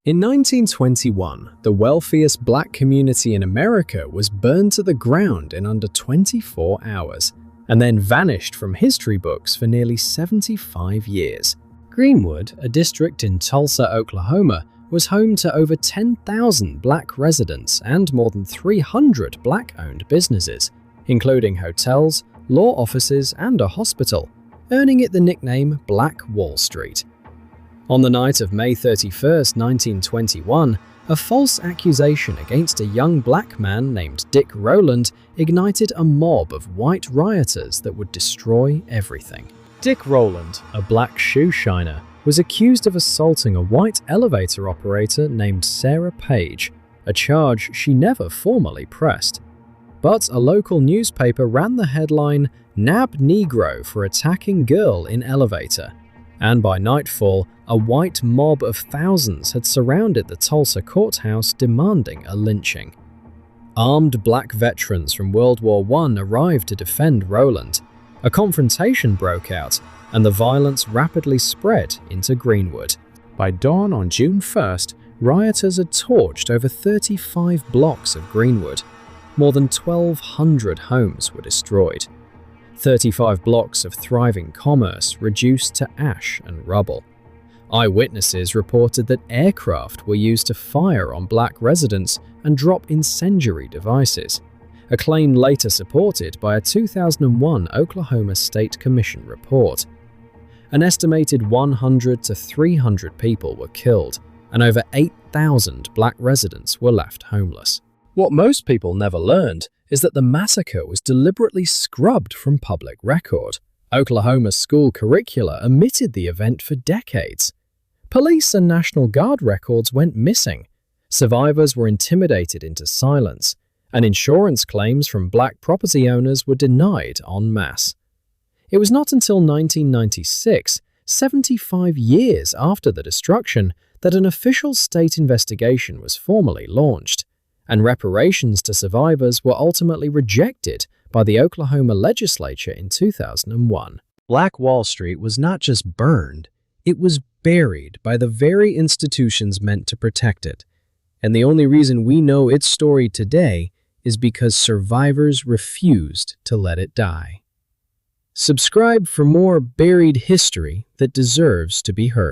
In 1921, the wealthiest black community in America was burned to the ground in under 24 hours, and then vanished from history books for nearly 75 years. Greenwood, a district in Tulsa, Oklahoma, was home to over 10,000 black residents and more than 300 black-owned businesses, including hotels, law offices, and a hospital, earning it the nickname Black Wall Street. On the night of May 31, 1921, a false accusation against a young black man named Dick Rowland ignited a mob of white rioters that would destroy everything. Dick Rowland, a black shoe shiner, was accused of assaulting a white elevator operator named Sarah Page, a charge she never formally pressed. But a local newspaper ran the headline, "Nab Negro for attacking girl in elevator," and by nightfall, a white mob of thousands had surrounded the Tulsa courthouse demanding a lynching. Armed black veterans from World War I arrived to defend Rowland. A confrontation broke out, and the violence rapidly spread into Greenwood. By dawn on June 1st, rioters had torched over 35 blocks of Greenwood. More than 1,200 homes were destroyed. 35 blocks of thriving commerce reduced to ash and rubble. Eyewitnesses reported that aircraft were used to fire on black residents and drop incendiary devices, a claim later supported by a 2001 Oklahoma State Commission report. An estimated 100 to 300 people were killed, and over 8,000 black residents were left homeless. What most people never learned is that the massacre was deliberately scrubbed from public record. Oklahoma's school curricula omitted the event for decades. Police and National Guard records went missing. Survivors were intimidated into silence, and insurance claims from black property owners were denied en masse. It was not until 1996, 75 years after the destruction, that an official state investigation was formally launched, and reparations to survivors were ultimately rejected by the Oklahoma legislature in 2001. Black Wall Street was not just burned, it was buried by the very institutions meant to protect it. And the only reason we know its story today is because survivors refused to let it die. Subscribe for more buried history that deserves to be heard.